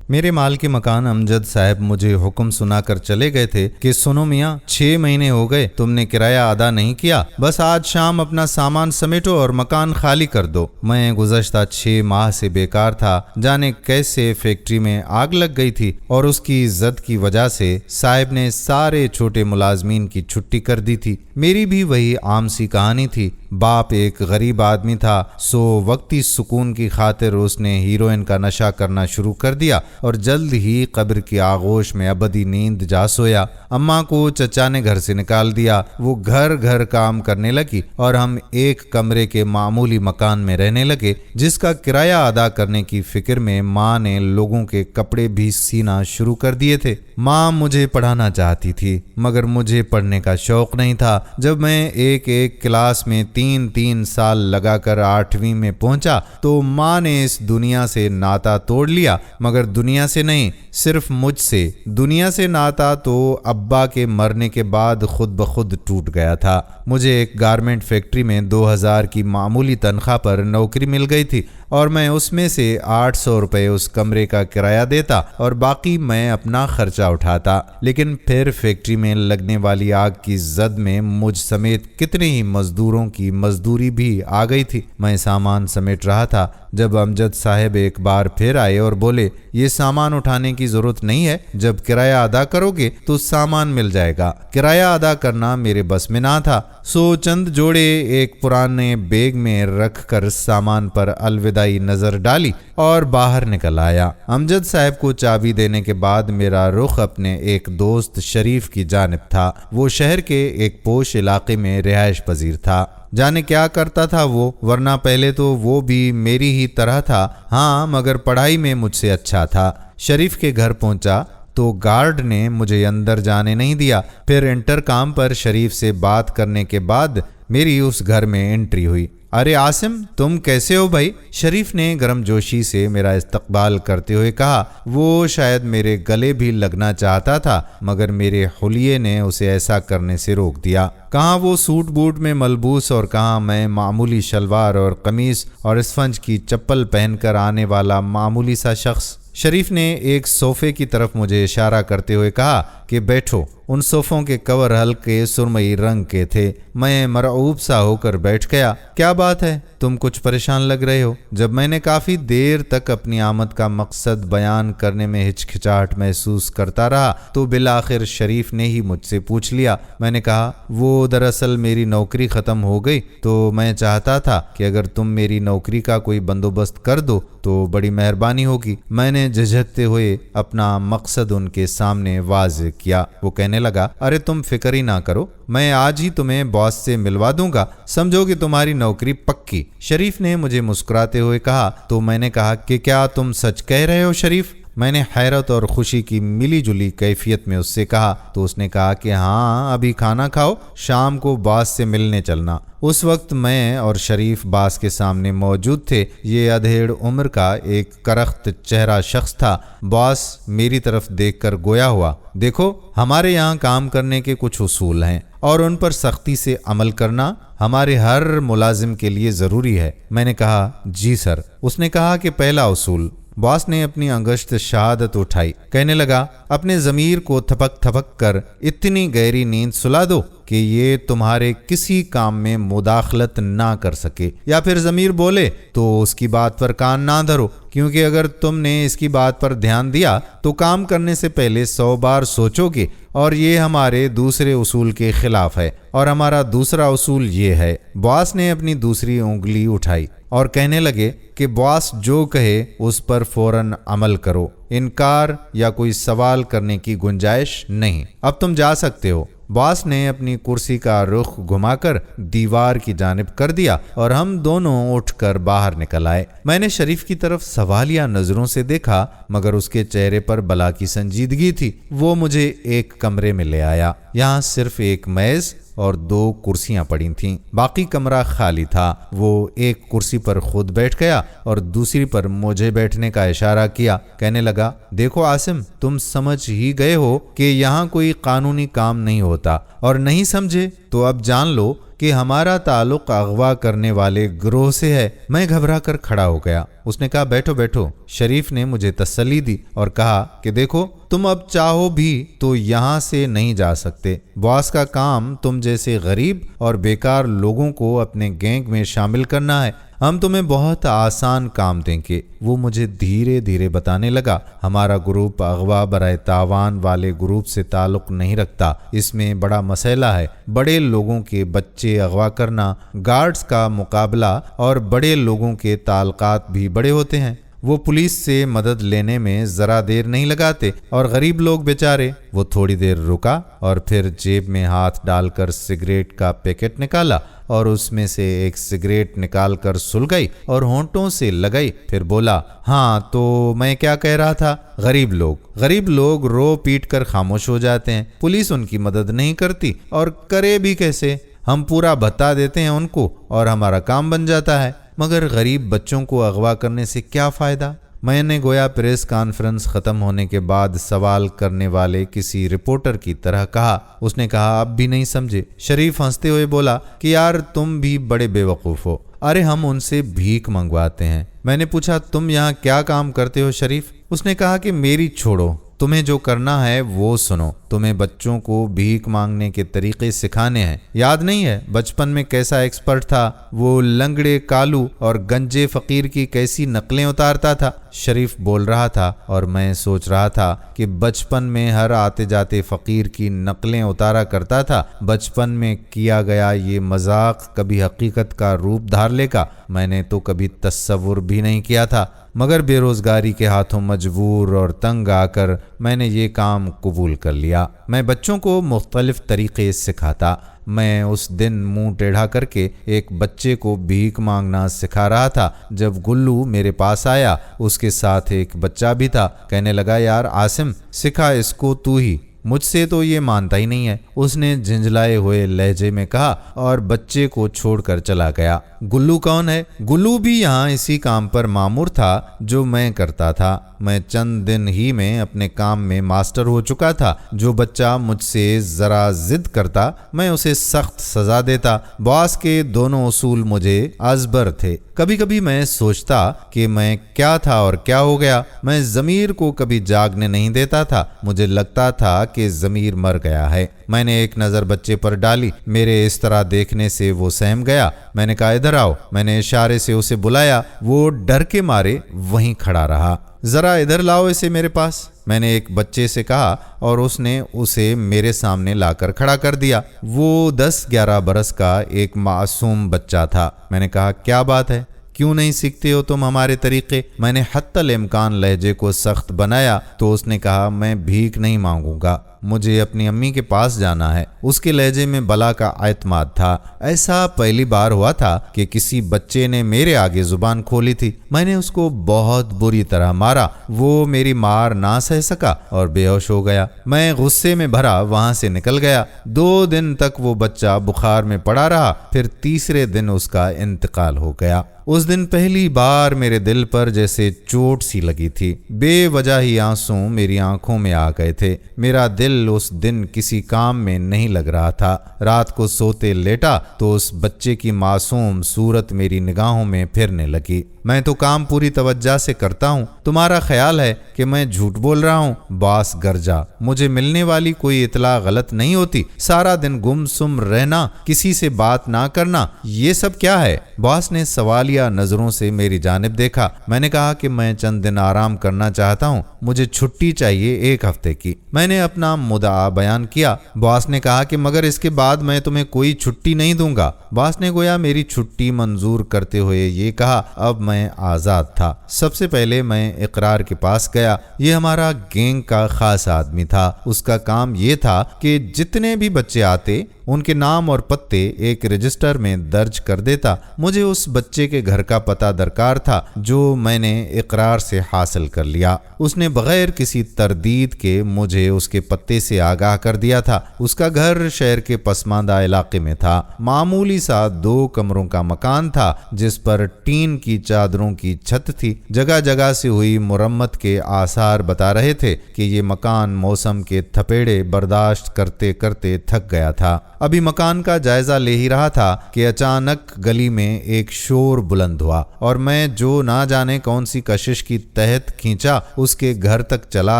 میرے مال کے مکان امجد صاحب مجھے حکم سنا کر چلے گئے تھے کہ سنو میاں، 6 مہینے ہو گئے تم نے کرایہ ادا نہیں کیا، بس آج شام اپنا سامان سمیٹو اور مکان خالی کر دو۔ میں گزشتہ 6 ماہ سے بیکار تھا، جانے کیسے فیکٹری میں آگ لگ گئی تھی اور اس کی زد کی وجہ سے صاحب نے سارے چھوٹے ملازمین کی چھٹی کر دی تھی۔ میری بھی وہی عام سی کہانی تھی۔ باپ ایک غریب آدمی تھا، سو وقتی سکون کی خاطر اس نے ہیروئن کا نشہ کرنا شروع کر دیا اور جلد ہی قبر کی آغوش میں ابدی نیند جا سویا۔ اماں کو چچا نے گھر سے نکال دیا، وہ گھر گھر کام کرنے لگی اور ہم ایک کمرے کے معمولی مکان میں رہنے لگے، جس کا کرایہ ادا کرنے کی فکر میں ماں نے لوگوں کے کپڑے بھی سینا شروع کر دیے تھے۔ ماں مجھے پڑھانا چاہتی تھی مگر مجھے پڑھنے کا شوق نہیں تھا۔ جب میں ایک کلاس میں 3 سال لگا کر 8ویں میں پہنچا تو ماں نے اس دنیا سے ناتا توڑ لیا، مگر دنیا سے نہیں، صرف مجھ سے۔ دنیا سے ناتا تو ابا کے مرنے کے بعد خود بخود ٹوٹ گیا تھا۔ مجھے ایک گارمنٹ فیکٹری میں 2000 کی معمولی تنخواہ پر نوکری مل گئی تھی اور میں اس میں سے 800 روپے اس کمرے کا کرایہ دیتا اور باقی میں اپنا خرچہ اٹھاتا۔ لیکن پھر فیکٹری میں لگنے والی آگ کی زد میں مجھ سمیت کتنے ہی مزدوروں کی مزدوری بھی آ گئی تھی۔ میں سامان سمیٹ رہا تھا جب امجد صاحب ایک بار پھر آئے اور بولے، یہ سامان اٹھانے کی ضرورت نہیں ہے، جب کرایہ ادا کرو گے تو سامان مل جائے گا۔ کرایہ ادا کرنا میرے بس میں نہ تھا، سو چند جوڑے ایک پرانے بیگ میں رکھ کر سامان پر الوداعی نظر ڈالی اور باہر نکل آیا۔ امجد صاحب کو چابی دینے کے بعد میرا رخ اپنے ایک دوست شریف کی جانب تھا۔ وہ شہر کے ایک پوش علاقے میں رہائش پذیر تھا۔ جانے کیا کرتا تھا وہ، ورنہ پہلے تو وہ بھی میری ہی طرح تھا، ہاں مگر پڑھائی میں مجھ سے اچھا تھا۔ شریف کے گھر پہنچا تو گارڈ نے مجھے اندر جانے نہیں دیا۔ پھر انٹرکام پر شریف سے بات کرنے کے بعد میری اس گھر میں انٹری ہوئی۔ ارے عاصم، تم کیسے ہو بھائی؟ شریف نے گرم جوشی سے میرا استقبال کرتے ہوئے کہا۔ وہ شاید میرے گلے بھی لگنا چاہتا تھا مگر میرے حلیے نے اسے ایسا کرنے سے روک دیا۔ کہاں وہ سوٹ بوٹ میں ملبوس اور کہاں میں معمولی شلوار اور قمیص اور اسفنج کی چپل پہن کر آنے والا معمولی سا شخص۔ شریف نے ایک صوفے کی طرف مجھے اشارہ کرتے ہوئے کہا کہ بیٹھو۔ ان صوفوں کے کور ہلکے سرمئی رنگ کے تھے۔ میں مرعوب سا ہو کر بیٹھ گیا۔ کیا بات ہے، تم کچھ پریشان لگ رہے ہو؟ جب میں نے کافی دیر تک اپنی آمد کا مقصد بیان کرنے میں ہچکچاہٹ محسوس کرتا رہا تو بالآخر شریف نے ہی مجھ سے پوچھ لیا۔ میں نے کہا، وہ دراصل میری نوکری ختم ہو گئی تو میں چاہتا تھا کہ اگر تم میری نوکری کا کوئی بندوبست کر دو تو بڑی مہربانی ہوگی۔ میں نے جھجکتے ہوئے اپنا مقصد ان کے سامنے واضح کیا۔ وہ کہنے لگا، ارے تم فکر ہی نہ کرو، میں آج ہی تمہیں باس سے ملوا دوں گا، سمجھو کہ تمہاری نوکری پکی۔ شریف نے مجھے مسکراتے ہوئے کہا۔ تو میں نے کہا کہ کیا تم سچ کہہ رہے ہو شریف؟ میں نے حیرت اور خوشی کی ملی جلی کیفیت میں اس سے کہا تو اس نے کہا کہ ہاں، ابھی کھانا کھاؤ، شام کو باس سے ملنے چلنا۔ اس وقت میں اور شریف باس کے سامنے موجود تھے۔ یہ ادھیڑ عمر کا ایک کرخت چہرہ شخص تھا۔ باس میری طرف دیکھ کر گویا ہوا، دیکھو، ہمارے یہاں کام کرنے کے کچھ اصول ہیں اور ان پر سختی سے عمل کرنا ہمارے ہر ملازم کے لیے ضروری ہے۔ میں نے کہا، جی سر۔ اس نے کہا کہ پہلا اصول۔ باس نے اپنی انگشت شہادت اٹھائی، کہنے لگا، اپنے ضمیر کو تھپک تھپک کر اتنی گہری نیند سلا دو کہ یہ تمہارے کسی کام میں مداخلت نہ کر سکے، یا پھر ضمیر بولے تو اس کی بات پر کان نہ دھرو، کیونکہ اگر تم نے اس کی بات پر دھیان دیا تو کام کرنے سے پہلے 100 بار سوچو گے، اور یہ ہمارے دوسرے اصول کے خلاف ہے۔ اور ہمارا دوسرا اصول یہ ہے۔ باس نے اپنی دوسری انگلی اٹھائی اور کہنے لگے کہ باس جو کہے اس پر فوراً عمل کرو، انکار یا کوئی سوال کرنے کی گنجائش نہیں۔ اب تم جا سکتے ہو۔ باس نے اپنی کرسی کا رخ گھما کر دیوار کی جانب کر دیا اور ہم دونوں اٹھ کر باہر نکل آئے۔ میں نے شریف کی طرف سوالیہ نظروں سے دیکھا مگر اس کے چہرے پر بلا کی سنجیدگی تھی۔ وہ مجھے ایک کمرے میں لے آیا۔ یہاں صرف ایک میز اور 2 کرسیاں پڑی تھیں، باقی کمرہ خالی تھا۔ وہ ایک کرسی پر خود بیٹھ گیا اور دوسری پر مجھے بیٹھنے کا اشارہ کیا۔ کہنے لگا، دیکھو عاصم، تم سمجھ ہی گئے ہو کہ یہاں کوئی قانونی کام نہیں ہوتا، اور نہیں سمجھے تو اب جان لو کہ ہمارا تعلق اغوا کرنے والے گروہ سے ہے۔ میں گھبرا کر کھڑا ہو گیا۔ اس نے کہا بیٹھو بیٹھو۔ شریف نے مجھے تسلی دی اور کہا کہ دیکھو تم اب چاہو بھی تو یہاں سے نہیں جا سکتے۔ باس کا کام تم جیسے غریب اور بیکار لوگوں کو اپنے گینگ میں شامل کرنا ہے۔ ہم تمہیں بہت آسان کام دیں گے۔ وہ مجھے دھیرے دھیرے بتانے لگا ہمارا گروپ اغوا برائے تاوان والے گروپ سے تعلق نہیں رکھتا۔ اس میں بڑا مسئلہ ہے۔ بڑے لوگوں کے بچے اغوا کرنا، گارڈز کا مقابلہ اور بڑے لوگوں کے تعلقات بھی بڑے ہوتے ہیں۔ وہ پولیس سے مدد لینے میں ذرا دیر نہیں لگاتے اور غریب لوگ بیچارے۔ وہ تھوڑی دیر رکا اور پھر جیب میں ہاتھ ڈال کر سگریٹ کا پیکٹ نکالا اور اس میں سے ایک سگریٹ نکال کر سلگائی اور ہونٹوں سے لگائی۔ پھر بولا ہاں تو میں کیا کہہ رہا تھا، غریب لوگ رو پیٹ کر خاموش ہو جاتے ہیں۔ پولیس ان کی مدد نہیں کرتی اور کرے بھی کیسے؟ ہم پورا بتا دیتے ہیں ان کو اور ہمارا کام بن جاتا ہے۔ مگر غریب بچوں کو اغوا کرنے سے کیا فائدہ؟ میں نے گویا پریس کانفرنس ختم ہونے کے بعد سوال کرنے والے کسی رپورٹر کی طرح کہا۔ اس نے کہا اب بھی نہیں سمجھے؟ شریف ہنستے ہوئے بولا کہ یار تم بھی بڑے بے وقوف ہو۔ ارے ہم ان سے بھیک منگواتے ہیں۔ میں نے پوچھا تم یہاں کیا کام کرتے ہو شریف؟ اس نے کہا کہ میری چھوڑو، تمہیں جو کرنا ہے وہ سنو۔ تمہیں بچوں کو بھیک مانگنے کے طریقے سکھانے ہیں۔ یاد نہیں ہے بچپن میں کیسا ایکسپرٹ تھا؟ وہ لنگڑے کالو اور گنجے فقیر کی کیسی نقلیں اتارتا تھا؟ شریف بول رہا تھا اور میں سوچ رہا تھا کہ بچپن میں ہر آتے جاتے فقیر کی نقلیں اتارا کرتا تھا۔ بچپن میں کیا گیا یہ مذاق کبھی حقیقت کا روپ دھار لے گا، میں نے تو کبھی تصور بھی نہیں کیا تھا۔ مگر بے روزگاری کے ہاتھوں مجبور اور تنگ آ کر میں نے یہ کام قبول کر لیا۔ میں بچوں کو مختلف طریقے سکھاتا۔ میں اس دن منہ ٹیڑھا کر کے ایک بچے کو بھیک مانگنا سکھا رہا تھا جب گلو میرے پاس آیا۔ اس کے ساتھ ایک بچہ بھی تھا۔ کہنے لگا یار عاصم سکھا اس کو تو ہی، مجھ سے تو یہ مانتا ہی نہیں ہے، اس نے جھنجھلائے ہوئے لہجے میں کہا اور بچے کو چھوڑ کر چلا گیا۔ گلو کون ہے؟ گلو بھی یہاں اسی کام پر مامور تھا جو میں کرتا تھا۔ میں چند دن ہی میں اپنے کام میں ماسٹر ہو چکا تھا۔ جو بچہ مجھ سے ذرا ضد کرتا میں اسے سخت سزا دیتا۔ باس کے دونوں اصول مجھے ازبر تھے۔ کبھی کبھی میں سوچتا کہ میں کیا تھا اور کیا ہو گیا۔ میں ضمیر کو کبھی جاگنے نہیں دیتا تھا۔ مجھے لگتا تھا کہ ضمیر مر گیا ہے۔ میں نے ایک نظر بچے پر ڈالی۔ میرے اس طرح دیکھنے سے وہ سہم گیا۔ میں نے کہا ادھر آؤ۔ میں نے اشارے سے اسے بلایا۔ وہ ڈر کے مارے وہیں کھڑا رہا۔ ذرا ادھر لاؤ اسے میرے پاس، میں نے ایک بچے سے کہا اور اس نے اسے میرے سامنے لا کر کھڑا کر دیا۔ وہ 10-11 برس کا ایک معصوم بچہ تھا۔ میں نے کہا کیا بات ہے، کیوں نہیں سیکھتے ہو تم ہمارے طریقے؟ میں نے حتی الامکان لہجے کو سخت بنایا تو اس نے کہا میں بھیک نہیں مانگوں گا، مجھے اپنی امی کے پاس جانا ہے۔ اس کے لہجے میں بلا کا اعتماد تھا۔ ایسا پہلی بار ہوا تھا کہ کسی بچے نے میرے آگے زبان کھولی تھی۔ میں نے اس کو بہت بری طرح مارا۔ وہ میری مار نہ سہ سکا اور بے ہوش ہو گیا۔ میں غصے میں بھرا وہاں سے نکل گیا۔ 2 دن تک وہ بچہ بخار میں پڑا رہا، پھر تیسرے دن اس کا انتقال ہو گیا۔ اس دن پہلی بار میرے دل پر جیسے چوٹ سی لگی تھی۔ بے وجہ ہی آنسو میری آنکھوں میں آ گئے تھے۔ میرا دل اس دن کسی کام میں نہیں لگ رہا تھا۔ رات کو سوتے لیٹا تو اس بچے کی معصوم صورت میری نگاہوں میں پھرنے لگی۔ میں تو کام پوری توجہ سے کرتا ہوں، تمہارا خیال ہے کہ میں جھوٹ بول رہا ہوں؟ باس گرجا۔ مجھے ملنے والی کوئی اطلاع غلط نہیں ہوتی۔ سارا دن گم سم رہنا، کسی سے بات نہ کرنا، یہ سب کیا ہے؟ باس نے سوالیہ نظروں سے میری جانب دیکھا۔ میں نے کہا کہ میں چند دن آرام کرنا چاہتا ہوں، مجھے چھٹی چاہیے 1 ہفتے کی۔ میں نے اپنا مدعا بیان کیا۔ باس نے کہا کہ مگر اس کے بعد میں تمہیں کوئی چھٹی نہیں دوں گا۔ باس نے گویا میری چھٹی منظور کرتے ہوئے یہ کہا اب میں آزاد تھا۔ سب سے پہلے میں اقرار کے پاس گیا۔ یہ ہمارا گینگ کا خاص آدمی تھا۔ اس کا کام یہ تھا کہ جتنے بھی بچے آتے ان کے نام اور پتے ایک رجسٹر میں درج کر دیتا۔ مجھے اس بچے کے گھر کا پتہ درکار تھا جو میں نے اقرار سے حاصل کر لیا۔ اس نے بغیر کسی تردید کے مجھے اس کے پتے سے آگاہ کر دیا تھا۔ اس کا گھر شہر کے پسماندہ علاقے میں تھا۔ معمولی سا 2 کمروں کا مکان تھا جس پر ٹین کی چادروں کی چھت تھی۔ جگہ جگہ سے ہوئی مرمت کے آثار بتا رہے تھے کہ یہ مکان موسم کے تھپیڑے برداشت کرتے کرتے تھک گیا تھا۔ ابھی مکان کا جائزہ لے ہی رہا تھا کہ اچانک گلی میں ایک شور بلند ہوا اور میں جو نہ جانے کون سی کشش کی تحت کھینچا اس کے گھر تک چلا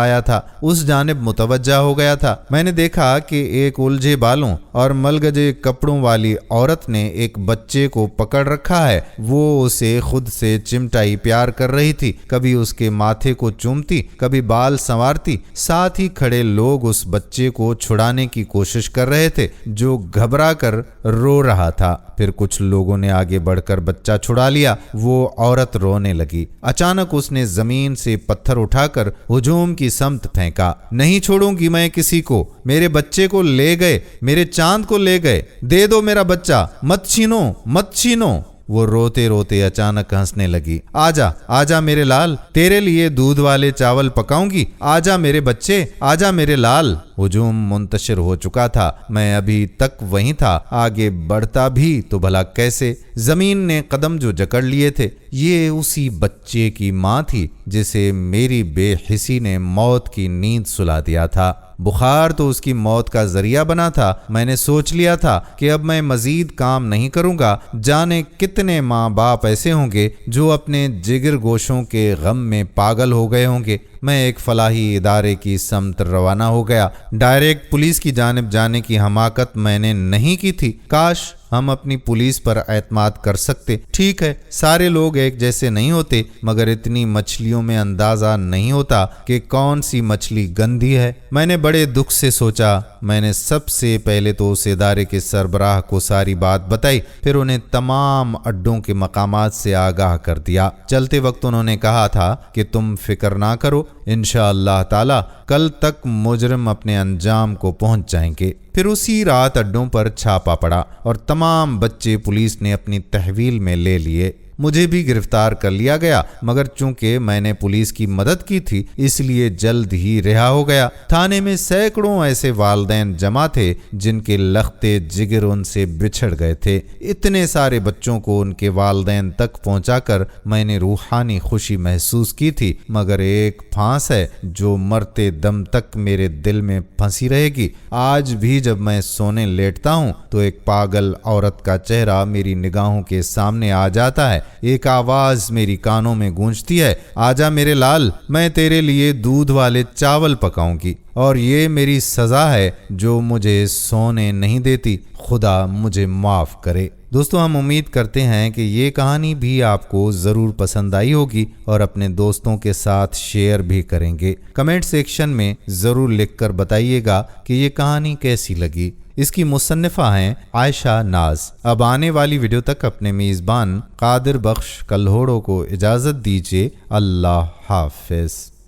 آیا تھا، اس جانب متوجہ ہو گیا تھا۔ میں نے دیکھا کہ ایک الجھے بالوں اور ملگجے کپڑوں والی عورت نے ایک بچے کو پکڑ رکھا ہے۔ وہ اسے خود سے چمٹائی پیار کر رہی تھی، کبھی اس کے ماتھے کو چومتی، کبھی بال سنوارتی۔ ساتھ ہی کھڑے لوگ اس بچے کو چھڑانے کی کوشش کر رہے تھے جو گھبرا کر رو رہا تھا۔ پھر کچھ لوگوں نے آگے بڑھ کر بچہ چھڑا لیا۔ وہ عورت رونے لگی۔ اچانک اس نے زمین سے پتھر اٹھا کر ہجوم کی سمت پھینکا۔ نہیں چھوڑوں گی میں کسی کو، میرے بچے کو لے گئے، میرے چاند کو لے گئے، دے دو میرا بچہ، مت چھینو، مت چھینو۔ وہ روتے روتے اچانک ہنسنے لگی۔ آجا آجا میرے لال، تیرے لیے دودھ والے چاول پکاؤں گی، آجا میرے بچے، آجا میرے لال۔ ہجوم منتشر ہو چکا تھا، میں ابھی تک وہیں تھا، آگے بڑھتا بھی تو بھلا کیسے؟ زمین نے قدم جو جکڑ لیے تھے، یہ اسی بچے کی ماں تھی جسے میری بے حسی نے موت کی نیند سلا دیا تھا۔ بخار تو اس کی موت کا ذریعہ بنا تھا۔ میں نے سوچ لیا تھا کہ اب میں مزید کام نہیں کروں گا۔ جانے کتنے ماں باپ ایسے ہوں گے جو اپنے جگر گوشوں کے غم میں پاگل ہو گئے ہوں گے۔ میں ایک فلاحی ادارے کی سمت روانہ ہو گیا۔ ڈائریکٹ پولیس کی جانب جانے کی حماقت میں نے نہیں کی تھی۔ کاش ہم اپنی پولیس پر اعتماد کر سکتے۔ ٹھیک ہے، سارے لوگ ایک جیسے نہیں ہوتے، مگر اتنی مچھلیوں میں اندازہ نہیں ہوتا کہ کون سی مچھلی گندی ہے۔ میں نے بڑے دکھ سے سوچا۔ میں نے سب سے پہلے تو اس ادارے کے سربراہ کو ساری بات بتائی، پھر انہیں تمام اڈوں کے مقامات سے آگاہ کر دیا۔ چلتے وقت انہوں نے کہا تھا کہ تم فکر نہ کرو، انشاءاللہ تعالی کل تک مجرم اپنے انجام کو پہنچ جائیں گے۔ پھر اسی رات اڈوں پر چھاپا پڑا اور تمام بچے پولیس نے اپنی تحویل میں لے لیے۔ مجھے بھی گرفتار کر لیا گیا، مگر چونکہ میں نے پولیس کی مدد کی تھی اس لیے جلد ہی رہا ہو گیا۔ تھانے میں سینکڑوں ایسے والدین جمع تھے جن کے لختے جگر ان سے بچھڑ گئے تھے۔ اتنے سارے بچوں کو ان کے والدین تک پہنچا کر میں نے روحانی خوشی محسوس کی تھی، مگر ایک پھانس ہے جو مرتے دم تک میرے دل میں پھنسی رہے گی۔ آج بھی جب میں سونے لیٹتا ہوں تو ایک پاگل عورت کا چہرہ میری نگاہوں کے سامنے آ جاتا ہے۔ ایک آواز میری کانوں میں گونجتی ہے، آجا میرے لال، میں تیرے لیے دودھ والے چاول پکاؤں گی، اور یہ میری سزا ہے جو مجھے سونے نہیں دیتی۔ خدا مجھے معاف کرے۔ دوستو، ہم امید کرتے ہیں کہ یہ کہانی بھی آپ کو ضرور پسند آئی ہوگی اور اپنے دوستوں کے ساتھ شیئر بھی کریں گے۔ کمنٹ سیکشن میں ضرور لکھ کر بتائیے گا کہ یہ کہانی کیسی لگی۔ اس کی مصنفہ ہیں عائشہ ناز۔ اب آنے والی ویڈیو تک اپنے میزبان قادر بخش کلہوڑوں کو اجازت دیجیے۔ اللہ حافظ۔